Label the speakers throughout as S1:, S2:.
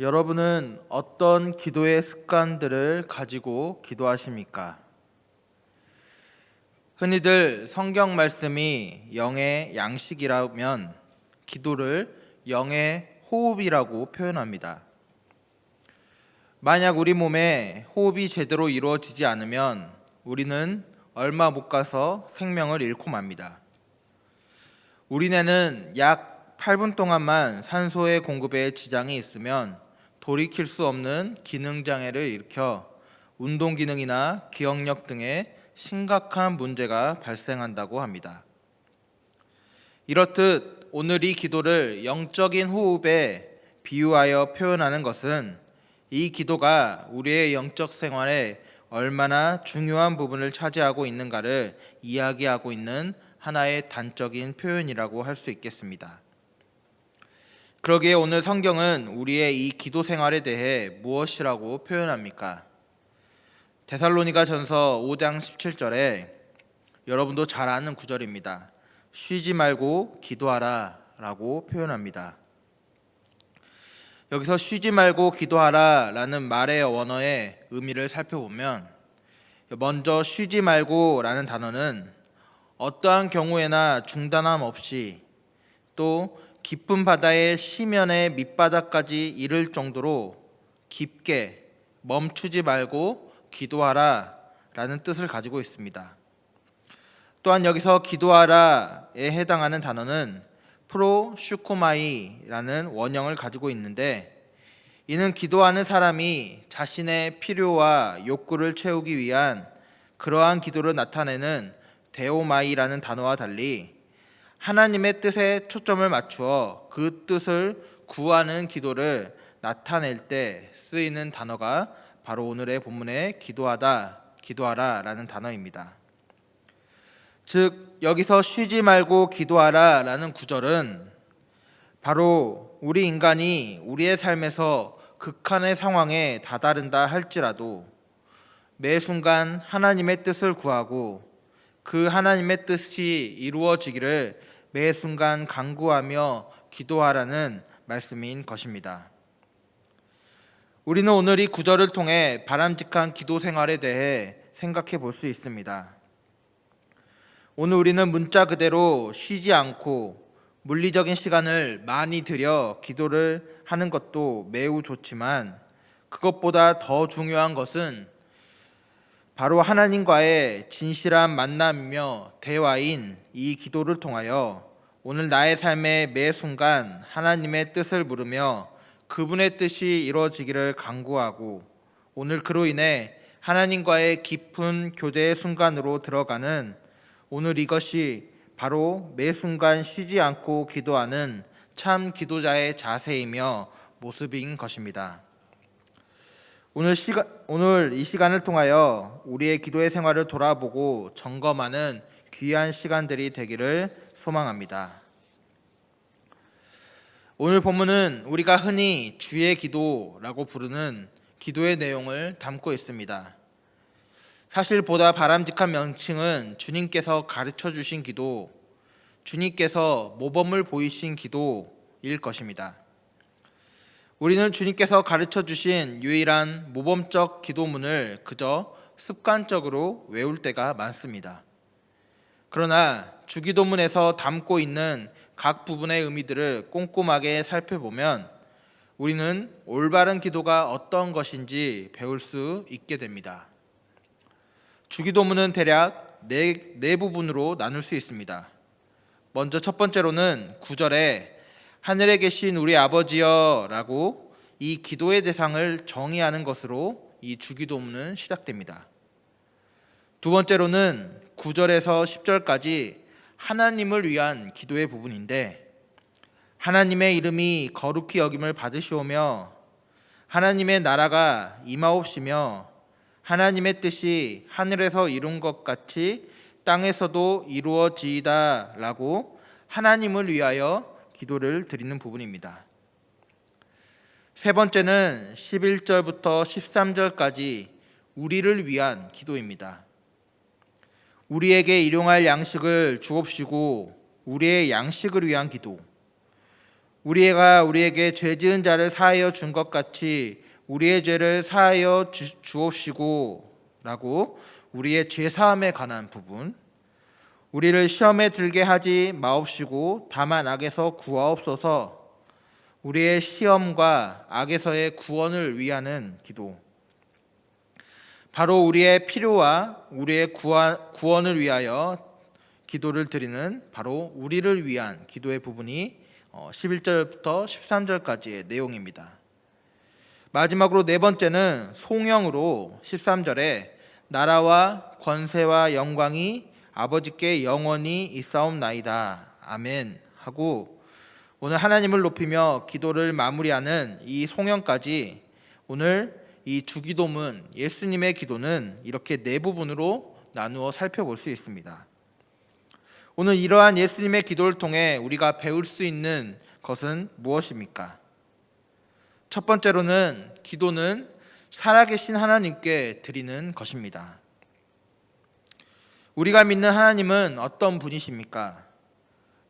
S1: 여러분은 어떤 기도의 습관들을 가지고 기도하십니까? 흔히들 성경 말씀이 영의 양식이라면 기도를 영의 호흡이라고 표현합니다. 만약 우리 몸에 호흡이 제대로 이루어지지 않으면 우리는 얼마 못 가서 생명을 잃고 맙니다. 우리 뇌는 약 8분 동안만 산소의 공급에 지장이 있으면 돌이킬 수 없는 기능장애를 일으켜 운동 기능이나 기억력 등의 심각한 문제가 발생한다고 합니다. 이렇듯 오늘 이 기도를 영적인 호흡에 비유하여 표현하는 것은 이 기도가 우리의 영적 생활에 얼마나 중요한 부분을 차지하고 있는가를 이야기하고 있는 하나의 단적인 표현이라고 할 수 있겠습니다. 그러기에 오늘 성경은 우리의 이 기도 생활에 대해 무엇이라고 표현합니까? 데살로니가 전서 5장 17절에 여러분도 잘 아는 구절입니다. 쉬지 말고 기도하라 라고 표현합니다. 여기서 쉬지 말고 기도하라 라는 말의 원어의 의미를 살펴보면 먼저 쉬지 말고 라는 단어는 어떠한 경우에나 중단함 없이 또 깊은 바다의 시면의 밑바닥까지 이를 정도로 깊게 멈추지 말고 기도하라 라는 뜻을 가지고 있습니다. 또한 여기서 기도하라에 해당하는 단어는 프로슈코마이라는 원형을 가지고 있는데 이는 기도하는 사람이 자신의 필요와 욕구를 채우기 위한 그러한 기도를 나타내는 데오마이라는 단어와 달리 하나님의 뜻에 초점을 맞추어 그 뜻을 구하는 기도를 나타낼 때 쓰이는 단어가 바로 오늘의 본문의 기도하라 라는 단어입니다. 즉 여기서 쉬지 말고 기도하라 라는 구절은 바로 우리 인간이 우리의 삶에서 극한의 상황에 다다른다 할지라도 매 순간 하나님의 뜻을 구하고 그 하나님의 뜻이 이루어지기를 매 순간 간구하며 기도하라는 말씀인 것입니다. 우리는 오늘 이 구절을 통해 바람직한 기도 생활에 대해 생각해 볼 수 있습니다. 오늘 우리는 문자 그대로 쉬지 않고 물리적인 시간을 많이 들여 기도를 하는 것도 매우 좋지만 그것보다 더 중요한 것은 바로 하나님과의 진실한 만남이며 대화인 이 기도를 통하여 오늘 나의 삶의 매 순간 하나님의 뜻을 물으며 그분의 뜻이 이루어지기를 간구하고 오늘 그로 인해 하나님과의 깊은 교제의 순간으로 들어가는 오늘 이것이 바로 매 순간 쉬지 않고 기도하는 참 기도자의 자세이며 모습인 것입니다. 오늘 이 시간을 통하여 우리의 기도의 생활을 돌아보고 점검하는 귀한 시간들이 되기를 소망합니다. 오늘 본문은 우리가 흔히 주의 기도라고 부르는 기도의 내용을 담고 있습니다. 사실 보다 바람직한 명칭은 주님께서 가르쳐 주신 기도, 주님께서 모범을 보이신 기도일 것입니다. 우리는 주님께서 가르쳐 주신 유일한 모범적 기도문을 그저 습관적으로 외울 때가 많습니다. 그러나 주기도문에서 담고 있는 각 부분의 의미들을 꼼꼼하게 살펴보면 우리는 올바른 기도가 어떤 것인지 배울 수 있게 됩니다. 주기도문은 대략 네 부분으로 나눌 수 있습니다. 먼저 첫 번째로는 9절에 하늘에 계신 우리 아버지여 라고 이 기도의 대상을 정의하는 것으로 이 주기도문은 시작됩니다. 두 번째로는 9절에서 10절까지 하나님을 위한 기도의 부분인데 하나님의 이름이 거룩히 여김을 받으시오며 하나님의 나라가 임하옵시며 하나님의 뜻이 하늘에서 이룬 것 같이 땅에서도 이루어지이다 라고 하나님을 위하여 기도를 드리는 부분입니다. 세 번째는 11절부터 13절까지 우리를 위한 기도입니다. 우리에게 일용할 양식을 주옵시고 우리의 양식을 위한 기도, 우리가 우리에게 죄 지은 자를 사하여 준 것 같이 우리의 죄를 사하여 주옵시고 라고 우리의 죄 사함에 관한 부분, 우리를 시험에 들게 하지 마옵시고 다만 악에서 구하옵소서, 우리의 시험과 악에서의 구원을 위하는 기도, 바로 우리의 필요와 우리의 구원을 위하여 기도를 드리는 바로 우리를 위한 기도의 부분이 11절부터 13절까지의 내용입니다. 마지막으로 네 번째는 송영으로 13절에 나라와 권세와 영광이 아버지께 영원히 있사옵나이다. 아멘 하고 오늘 하나님을 높이며 기도를 마무리하는 이 송영까지 오늘 이 주기도문 예수님의 기도는 이렇게 네 부분으로 나누어 살펴볼 수 있습니다. 오늘 이러한 예수님의 기도를 통해 우리가 배울 수 있는 것은 무엇입니까? 첫 번째로는 기도는 살아계신 하나님께 드리는 것입니다. 우리가 믿는 하나님은 어떤 분이십니까?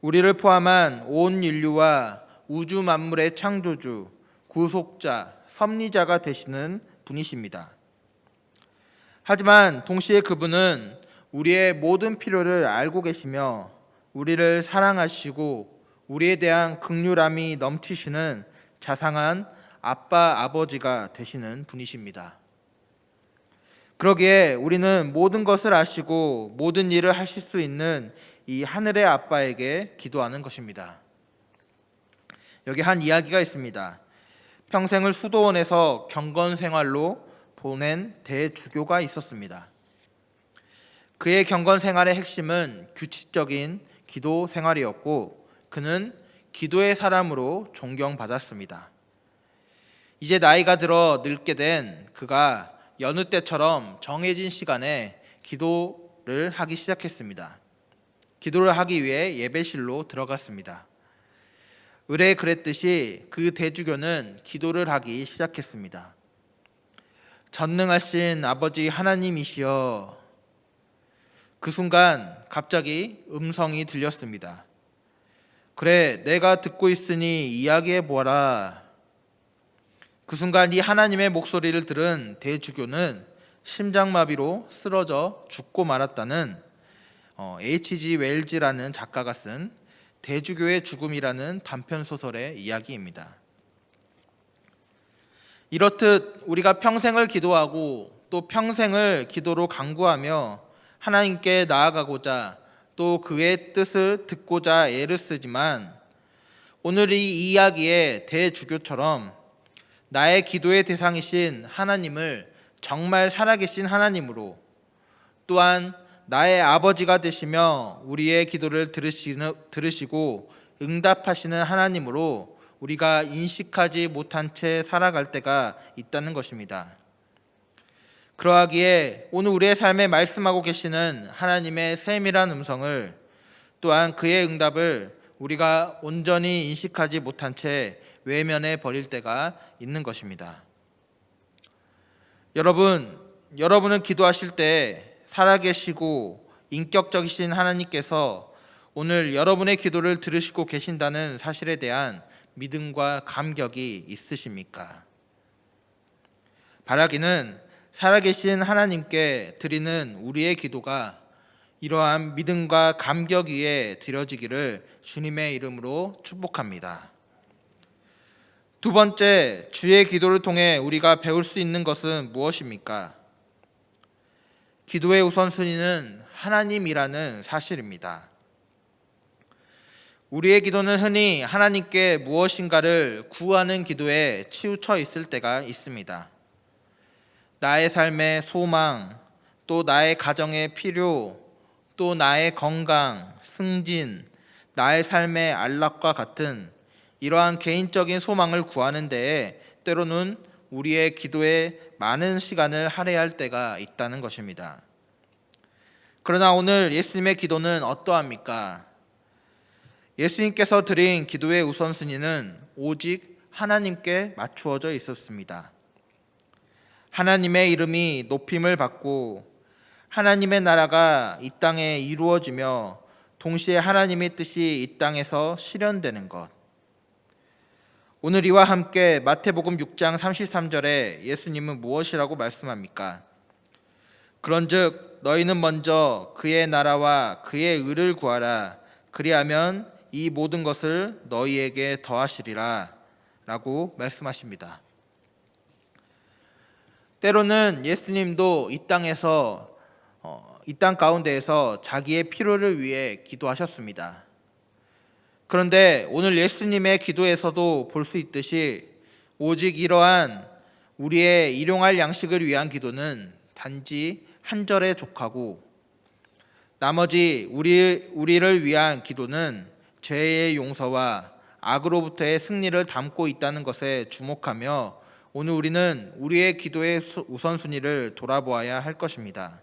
S1: 우리를 포함한 온 인류와 우주 만물의 창조주, 구속자, 섭리자가 되시는 분이십니다. 하지만 동시에 그분은 우리의 모든 필요를 알고 계시며 우리를 사랑하시고 우리에 대한 긍휼함이 넘치시는 자상한 아빠, 아버지가 되시는 분이십니다. 그러기에 우리는 모든 것을 아시고 모든 일을 하실 수 있는 이 하늘의 아빠에게 기도하는 것입니다. 여기 한 이야기가 있습니다. 평생을 수도원에서 경건 생활로 보낸 대주교가 있었습니다. 그의 경건 생활의 핵심은 규칙적인 기도 생활이었고 그는 기도의 사람으로 존경받았습니다. 이제 나이가 들어 늙게 된 그가 여느 때처럼 정해진 시간에 기도를 하기 시작했습니다. 기도를 하기 위해 예배실로 들어갔습니다. 의뢰 그랬듯이 그 대주교는 기도를 하기 시작했습니다. 전능하신 아버지 하나님이시여. 그 순간 갑자기 음성이 들렸습니다. 그래, 내가 듣고 있으니 이야기해 보아라. 그 순간 이 하나님의 목소리를 들은 대주교는 심장마비로 쓰러져 죽고 말았다는 H.G. 웰즈라는 작가가 쓴 대주교의 죽음이라는 단편 소설의 이야기입니다. 이렇듯 우리가 평생을 기도하고 또 평생을 기도로 간구하며 하나님께 나아가고자 또 그의 뜻을 듣고자 애를 쓰지만 오늘 이 이야기의 대주교처럼 나의 기도의 대상이신 하나님을 정말 살아계신 하나님으로 또한 나의 아버지가 되시며 우리의 기도를 들으시고 응답하시는 하나님으로 우리가 인식하지 못한 채 살아갈 때가 있다는 것입니다. 그러하기에 오늘 우리의 삶에 말씀하고 계시는 하나님의 세밀한 음성을 또한 그의 응답을 우리가 온전히 인식하지 못한 채 외면해 버릴 때가 있는 것입니다. 여러분은 기도하실 때 살아계시고 인격적이신 하나님께서 오늘 여러분의 기도를 들으시고 계신다는 사실에 대한 믿음과 감격이 있으십니까? 바라기는 살아계신 하나님께 드리는 우리의 기도가 이러한 믿음과 감격 위에 드려지기를 주님의 이름으로 축복합니다. 두 번째, 주의 기도를 통해 우리가 배울 수 있는 것은 무엇입니까? 기도의 우선순위는 하나님이라는 사실입니다. 우리의 기도는 흔히 하나님께 무엇인가를 구하는 기도에 치우쳐 있을 때가 있습니다. 나의 삶의 소망, 또 나의 가정의 필요, 또 나의 건강, 승진, 나의 삶의 안락과 같은 이러한 개인적인 소망을 구하는 데에 때로는 우리의 기도에 많은 시간을 할애할 때가 있다는 것입니다. 그러나 오늘 예수님의 기도는 어떠합니까? 예수님께서 드린 기도의 우선순위는 오직 하나님께 맞추어져 있었습니다. 하나님의 이름이 높임을 받고 하나님의 나라가 이 땅에 이루어지며 동시에 하나님의 뜻이 이 땅에서 실현되는 것, 오늘 이와 함께 마태복음 6장 33절에 예수님은 무엇이라고 말씀합니까? 그런즉 너희는 먼저 그의 나라와 그의 의를 구하라. 그리하면 이 모든 것을 너희에게 더하시리라 라고 말씀하십니다. 때로는 예수님도 이 땅 가운데에서 자기의 필요를 위해 기도하셨습니다. 그런데 오늘 예수님의 기도에서도 볼 수 있듯이 오직 이러한 우리의 일용할 양식을 위한 기도는 단지 한 절에 족하고 나머지 우리를 위한 기도는 죄의 용서와 악으로부터의 승리를 담고 있다는 것에 주목하며 오늘 우리는 우리의 기도의 우선순위를 돌아보아야 할 것입니다.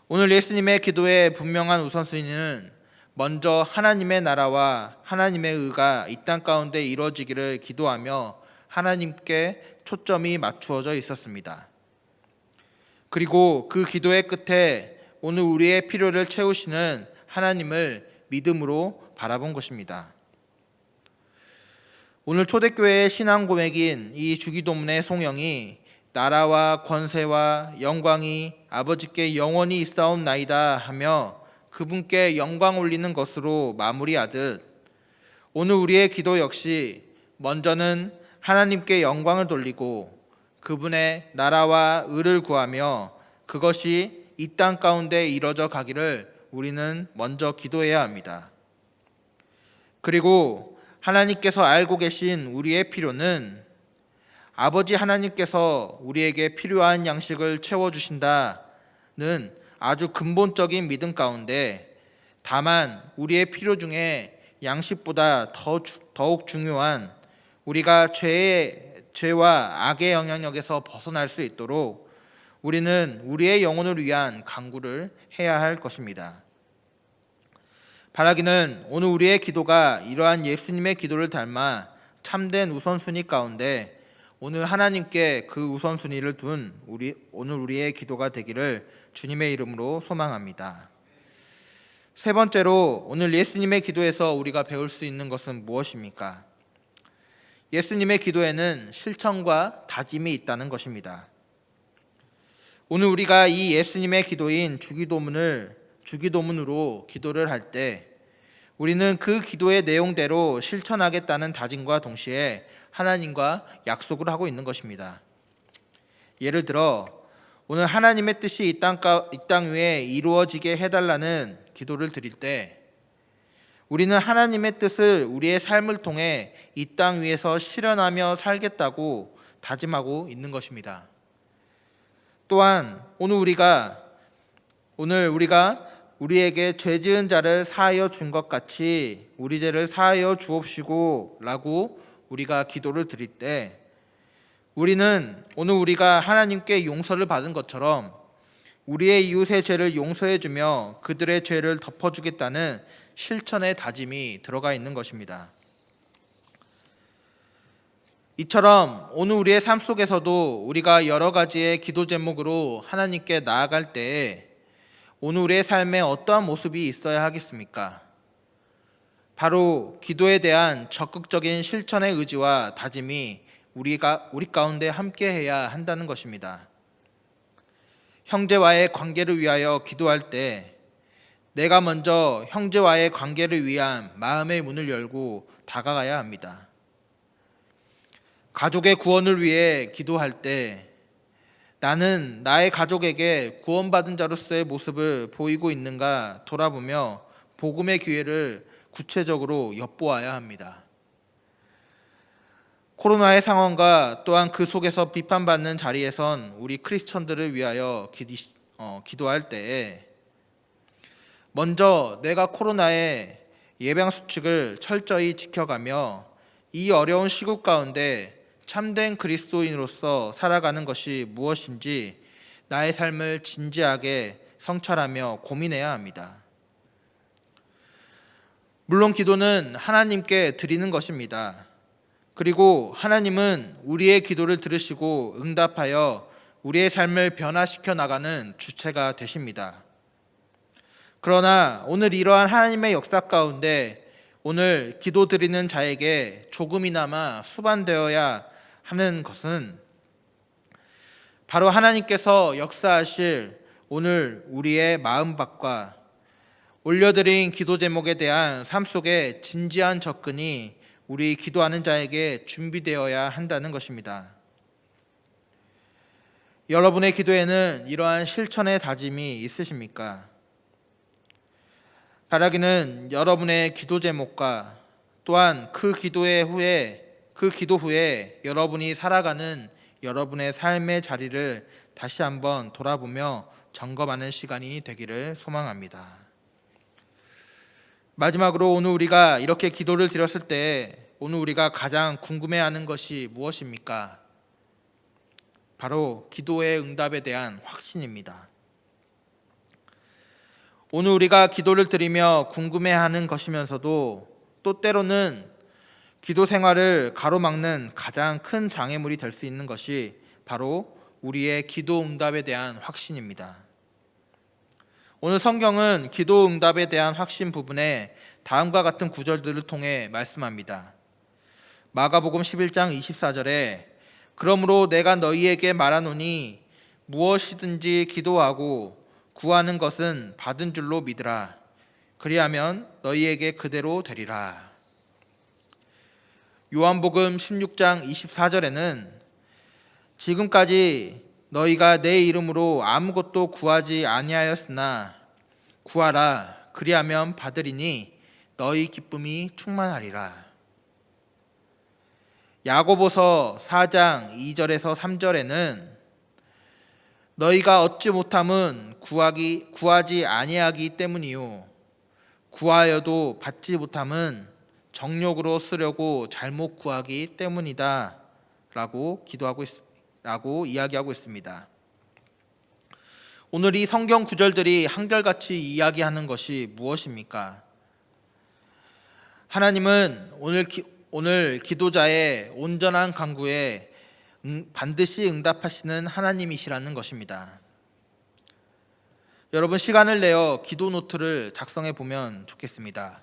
S1: 오늘 예수님의 기도의 분명한 우선순위는 먼저 하나님의 나라와 하나님의 의가 이 땅 가운데 이루어지기를 기도하며 하나님께 초점이 맞추어져 있었습니다. 그리고 그 기도의 끝에 오늘 우리의 필요를 채우시는 하나님을 믿음으로 바라본 것입니다. 오늘 초대교회의 신앙 고백인 이 주기도문의 송영이 나라와 권세와 영광이 아버지께 영원히 있사옵나이다 하며 그분께 영광 올리는 것으로 마무리하듯 오늘 우리의 기도 역시 먼저는 하나님께 영광을 돌리고 그분의 나라와 의를 구하며 그것이 이 땅 가운데 이뤄져 가기를 우리는 먼저 기도해야 합니다. 그리고 하나님께서 알고 계신 우리의 필요는 아버지 하나님께서 우리에게 필요한 양식을 채워주신다는 아주 근본적인 믿음 가운데 다만 우리의 필요 중에 양식보다 더욱 중요한 우리가 죄와 악의 영향력에서 벗어날 수 있도록 우리는 우리의 영혼을 위한 간구를 해야 할 것입니다. 바라기는 오늘 우리의 기도가 이러한 예수님의 기도를 닮아 참된 우선순위 가운데 오늘 하나님께 그 우선순위를 둔 오늘 우리의 기도가 되기를 주님의 이름으로 소망합니다. 세 번째로 오늘 예수님의 기도에서 우리가 배울 수 있는 것은 무엇입니까? 예수님의 기도에는 실천과 다짐이 있다는 것입니다. 오늘 우리가 이 예수님의 기도인 주기도문으로 기도를 할 때 우리는 그 기도의 내용대로 실천하겠다는 다짐과 동시에 하나님과 약속을 하고 있는 것입니다. 예를 들어 오늘 하나님의 뜻이 이 땅 위에 이루어지게 해달라는 기도를 드릴 때 우리는 하나님의 뜻을 우리의 삶을 통해 이 땅 위에서 실현하며 살겠다고 다짐하고 있는 것입니다. 또한 오늘 우리가 우리에게 죄 지은 자를 사하여 준 것 같이 우리 죄를 사하여 주옵시고 라고 우리가 기도를 드릴 때 우리는 오늘 우리가 하나님께 용서를 받은 것처럼 우리의 이웃의 죄를 용서해 주며 그들의 죄를 덮어주겠다는 실천의 다짐이 들어가 있는 것입니다. 이처럼 오늘 우리의 삶 속에서도 우리가 여러 가지의 기도 제목으로 하나님께 나아갈 때에 오늘 우리의 삶에 어떠한 모습이 있어야 하겠습니까? 바로 기도에 대한 적극적인 실천의 의지와 다짐이 우리 가운데 함께해야 한다는 것입니다. 형제와의 관계를 위하여 기도할 때 내가 먼저 형제와의 관계를 위한 마음의 문을 열고 다가가야 합니다. 가족의 구원을 위해 기도할 때 나는 나의 가족에게 구원받은 자로서의 모습을 보이고 있는가 돌아보며 복음의 기회를 구체적으로 엿보아야 합니다. 코로나의 상황과 또한 그 속에서 비판받는 자리에선 우리 크리스천들을 위하여 기도할 때에 먼저 내가 코로나의 예방수칙을 철저히 지켜가며 이 어려운 시국 가운데 참된 그리스도인으로서 살아가는 것이 무엇인지 나의 삶을 진지하게 성찰하며 고민해야 합니다. 물론 기도는 하나님께 드리는 것입니다. 그리고 하나님은 우리의 기도를 들으시고 응답하여 우리의 삶을 변화시켜 나가는 주체가 되십니다. 그러나 오늘 이러한 하나님의 역사 가운데 오늘 기도드리는 자에게 조금이나마 수반되어야 하는 것은 바로 하나님께서 역사하실 오늘 우리의 마음밭과 올려드린 기도 제목에 대한 삶 속의 진지한 접근이 우리 기도하는 자에게 준비되어야 한다는 것입니다. 여러분의 기도에는 이러한 실천의 다짐이 있으십니까? 바라기는 여러분의 기도 제목과 또한 그 기도 후에 여러분이 살아가는 여러분의 삶의 자리를 다시 한번 돌아보며 점검하는 시간이 되기를 소망합니다. 마지막으로 오늘 우리가 이렇게 기도를 드렸을 때 오늘 우리가 가장 궁금해하는 것이 무엇입니까? 바로 기도의 응답에 대한 확신입니다. 오늘 우리가 기도를 드리며 궁금해하는 것이면서도 또 때로는 기도 생활을 가로막는 가장 큰 장애물이 될 수 있는 것이 바로 우리의 기도 응답에 대한 확신입니다. 오늘 성경은 기도 응답에 대한 확신 부분에 다음과 같은 구절들을 통해 말씀합니다. 마가복음 11장 24절에 그러므로 내가 너희에게 말하노니 무엇이든지 기도하고 구하는 것은 받은 줄로 믿으라. 그리하면 너희에게 그대로 되리라. 요한복음 16장 24절에는 지금까지 너희가 내 이름으로 아무것도 구하지 아니하였으나 구하라. 그리하면 받으리니 너희 기쁨이 충만하리라. 야고보서 4장 2절에서 3절에는 너희가 얻지 못함은 구하지 아니하기 때문이요 구하여도 받지 못함은 정욕으로 쓰려고 잘못 구하기 때문이다 라고 이야기하고 있습니다. 오늘 이 성경 구절들이 한결같이 이야기하는 것이 무엇입니까? 하나님은 오늘 기도자의 온전한 간구에 반드시 응답하시는 하나님이시라는 것입니다. 여러분 시간을 내어 기도 노트를 작성해 보면 좋겠습니다.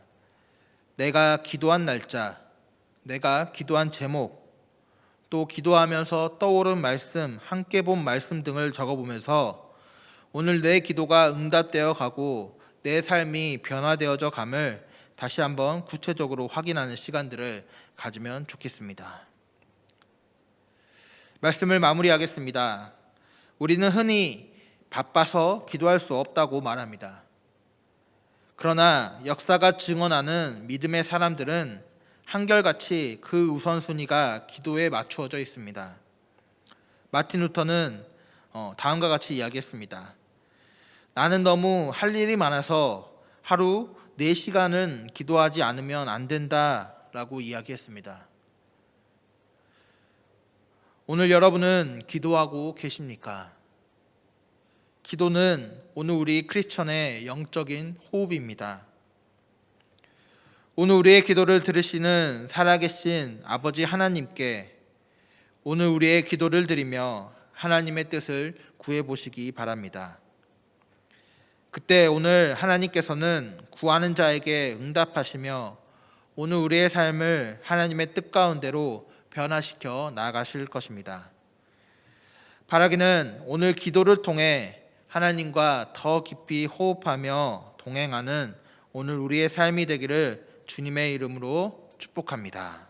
S1: 내가 기도한 날짜, 내가 기도한 제목, 또 기도하면서 떠오른 말씀, 함께 본 말씀 등을 적어보면서 오늘 내 기도가 응답되어 가고 내 삶이 변화되어져 감을 다시 한번 구체적으로 확인하는 시간들을 가지면 좋겠습니다. 말씀을 마무리하겠습니다. 우리는 흔히 바빠서 기도할 수 없다고 말합니다. 그러나 역사가 증언하는 믿음의 사람들은 한결같이 그 우선순위가 기도에 맞추어져 있습니다. 마틴 루터는 다음과 같이 이야기했습니다. 나는 너무 할 일이 많아서 하루 4시간은 기도하지 않으면 안 된다라고 이야기했습니다. 오늘 여러분은 기도하고 계십니까? 기도는 오늘 우리 크리스천의 영적인 호흡입니다. 오늘 우리의 기도를 들으시는 살아계신 아버지 하나님께 오늘 우리의 기도를 드리며 하나님의 뜻을 구해보시기 바랍니다. 그때 오늘 하나님께서는 구하는 자에게 응답하시며 오늘 우리의 삶을 하나님의 뜻 가운데로 변화시켜 나아가실 것입니다. 바라기는 오늘 기도를 통해 하나님과 더 깊이 호흡하며 동행하는 오늘 우리의 삶이 되기를 주님의 이름으로 축복합니다.